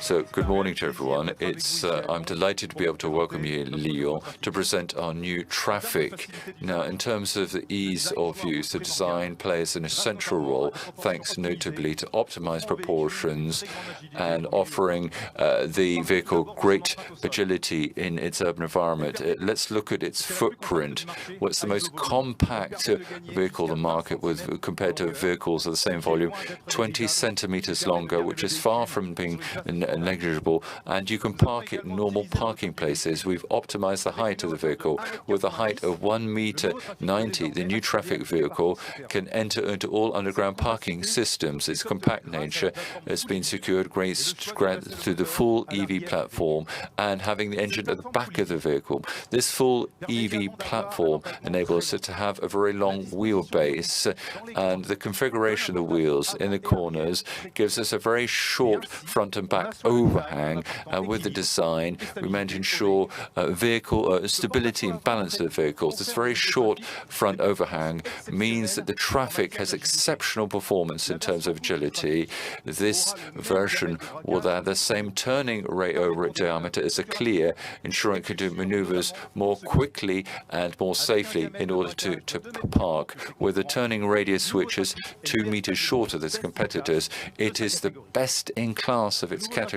So, good morning to everyone. I'm delighted to be able to welcome you in Lyon to present our new Trafic. Now, in terms of the ease of use, the design plays an essential role, thanks notably to optimized proportions and offering the vehicle great agility in its urban environment. Let's look at its footprint. What's the most compact vehicle on the market with compared to vehicles of the same volume? 20 centimeters longer, which is far from being negligible, and you can park it in normal parking places. We've optimized the height of the vehicle with a height of 1.90 meters. The new Trafic vehicle can enter into all underground parking systems. Its compact nature has been secured through the full EV platform and having the engine at the back of the vehicle. This full EV platform enables it to have a very long wheelbase, and the configuration of the wheels in the corners gives us a very short front and back overhang, and with the design we meant to ensure vehicle stability and balance of the vehicles. This very short front overhang means that the Trafic has exceptional performance in terms of agility. This version will have the same turning rate over diameter as a Clear, ensuring it can do maneuvers more quickly and more safely in order to park. With a turning radius which is 2 meters shorter than its competitors, it is the best in class of its category.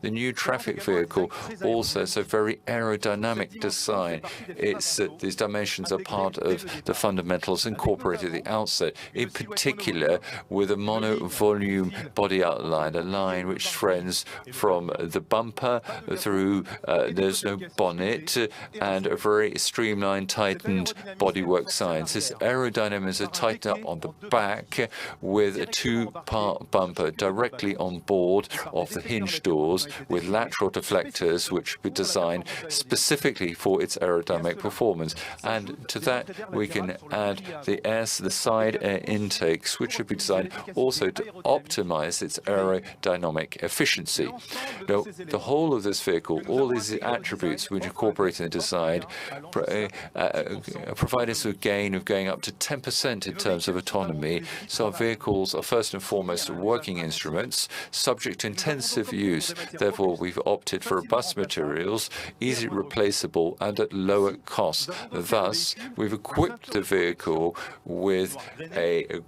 The new Trafic vehicle also has a very aerodynamic design. These dimensions are part of the fundamentals incorporated at the outset, in particular with a mono-volume body outline, a line which trends from the bumper through, there's no bonnet, and a very streamlined, tightened bodywork signs. This aerodynamism is tightened up on the back with a two-part bumper directly on board of the hinge doors with lateral deflectors which were designed specifically for its aerodynamic performance. And to that we can add the side air intakes, which have been designed also to optimize its aerodynamic efficiency. Now, the whole of this vehicle, all these attributes which incorporate in the design, provide us with gain of going up to 10% in terms of autonomy. So our vehicles are first and foremost working instruments subject to intensive use. Therefore, we've opted for robust materials, easily replaceable and at lower cost. Thus, we've equipped the vehicle with a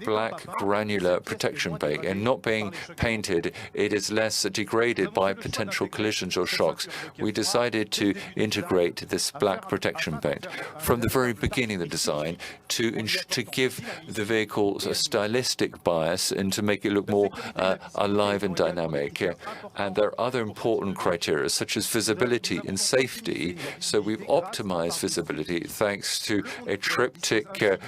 black granular protection bake, and not being painted, it is less degraded by potential collisions or shocks. We decided to integrate this black protection bake from the very beginning of the design to give the vehicles a stylistic bias and to make it look more alive and dynamic. And there are other important criteria such as visibility and safety. So we've optimized visibility thanks to a triptych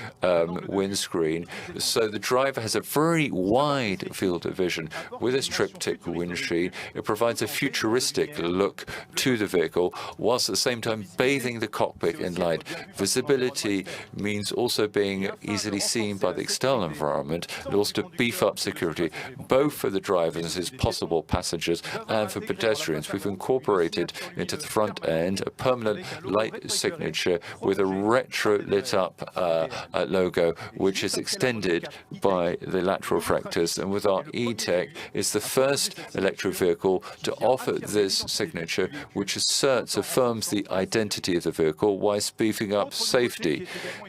windscreen. So the driver has a very wide field of vision. With this triptych windscreen, it provides a futuristic look to the vehicle, whilst at the same time bathing the cockpit in light. Visibility means also being easily seen by the external environment, and also to beef up security, both for the drivers as possible passengers and for pedestrians. We've incorporated into the front end a permanent light signature with a retro lit up logo, which is extended by the lateral reflectors. And with our E-Tech, it's the first electric vehicle to offer this signature, which affirms the identity of the vehicle whilst beefing up safety.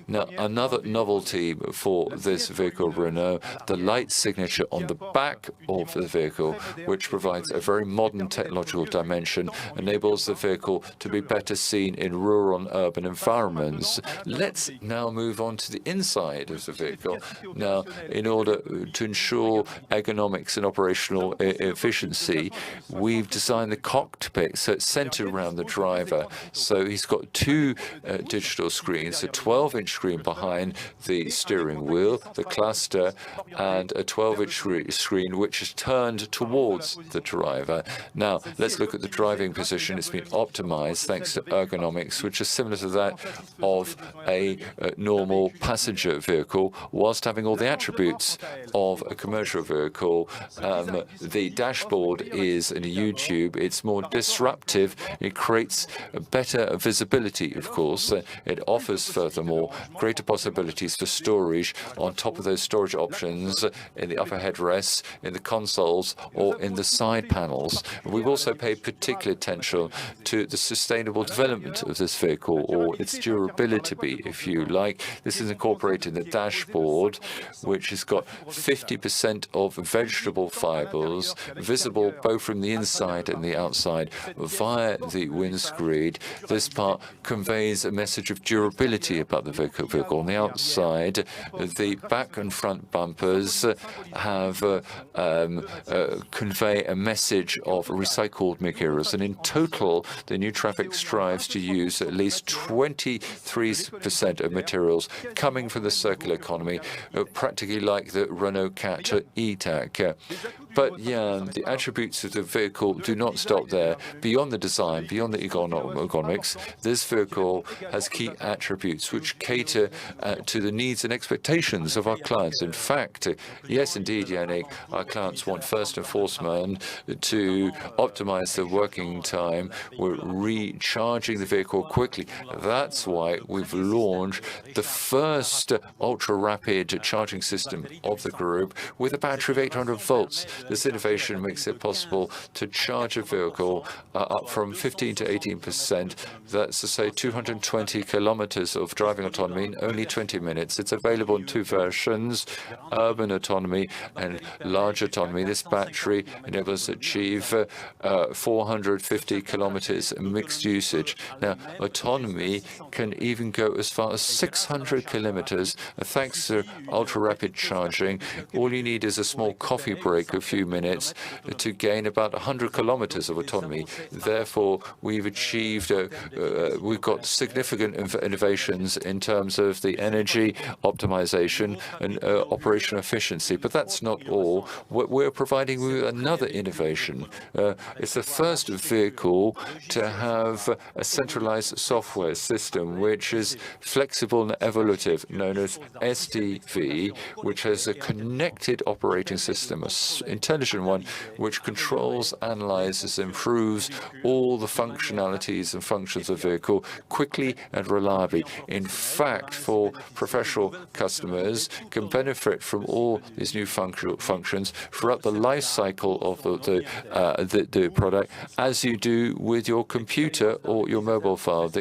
Now, another novelty for this vehicle, Renault, the light signature on the back of the vehicle, which provides a very modern technological dimension, enables the vehicle to be better seen in rural and urban environments. Let's now move on to the inside of the vehicle. Now, in order to ensure ergonomics and operational efficiency, we've designed the cockpit so it's centered around the driver. So he's got two digital screens, a 12-inch screen behind the steering wheel, the cluster, and a 12-inch screen which is turned towards the driver. Now, let's look at the driving position. It's been optimized thanks to ergonomics, which is similar to that of a normal passenger vehicle, whilst having all the attributes of a commercial vehicle. The dashboard is in a U-tube. It's more disruptive. It creates better visibility, of course. It offers, furthermore, greater possibilities for storage on top of those storage options in the upper headrests, in the consoles, or in the side panels. We've also paid particular attention to the sustainable development of this vehicle, or its durability, if you like. This is incorporated in the dashboard, which has got 50% of vegetable fibers visible both from the inside and the outside via the windscreen. This part conveys a message of durability about the vehicle. On the outside, the back and front bumpers have convey a message of recycled materials, and in total, the new Trafic strives to use at least 23% of materials coming from the circular economy, practically like the Renault E-Tech. But yeah, the attributes of the vehicle do not stop there. Beyond the design, beyond the ergonomics, this vehicle has key attributes which cater to the needs and expectations of our clients. In fact, yes, indeed, Yannick, our clients want first and foremost to optimize the working time. We're recharging the vehicle quickly. That's why we've launched the first ultra-rapid charging system of the group with a battery of 800 volts. This innovation makes it possible to charge a vehicle up from 15 to 18%. That's to say 220 kilometers of driving autonomy in only 20 minutes. It's available in two versions, urban autonomy and large autonomy. This battery enables us to achieve 450 kilometers mixed usage. Now, autonomy can even go as far as 600 kilometers. Thanks to ultra-rapid charging, all you need is a small coffee break, a few minutes, to gain about 100 kilometers of autonomy. Therefore, we've got significant innovations in terms of the energy optimization and operational efficiency. But that's not all. We're providing with another innovation. It's the first vehicle to have a centralized software system which is flexible and evolutive, known as SDV, which has a connected operating system, an intelligent one, which controls, analyzes, improves all the functionalities and functions of the vehicle quickly and reliably. In fact, for professional customers, can benefit from all these new functions throughout the life cycle of the product, as you do with your computer or your mobile phone. The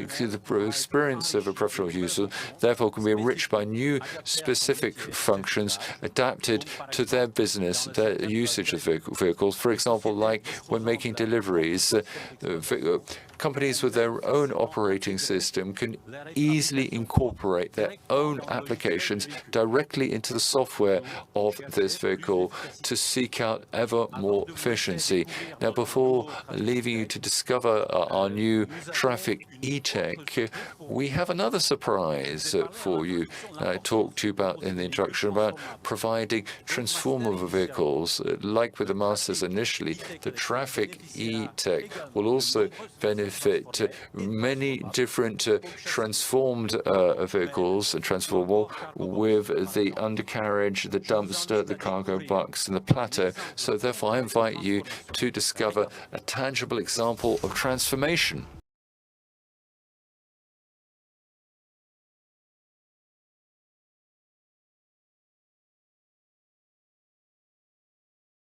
experience of a professional user, therefore, can be enriched by new specific functions adapted to their business, their usage of vehicles. For example, like when making deliveries, companies with their own operating system can easily incorporate their own applications directly into the software of this vehicle to seek out ever more efficiency. Now, before leaving you to discover our new Trafic E-Tech, we have another surprise for you. I talked to you about in the introduction about providing transformable vehicles, like with the Masters initially. The Trafic E-Tech will also benefit many different transformed vehicles, transformable, with the undercarriage, the dumpster, the cargo box, and the plateau. So therefore, I invite you to discover a tangible example of transformation.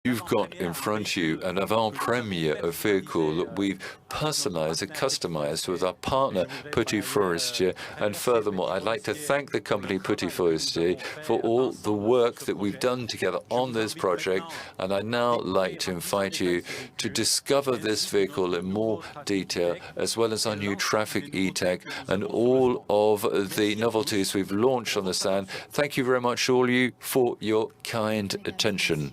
You've got in front of you an avant-premiere of vehicle that we've personalized and customized with our partner Petit Forestier. And furthermore, I'd like to thank the company Petit Forestier for all the work that we've done together on this project. And I'd now like to invite you to discover this vehicle in more detail, as well as our new Trafic E-Tech and all of the novelties we've launched on the stand. Thank you very much, all of you, for your kind attention.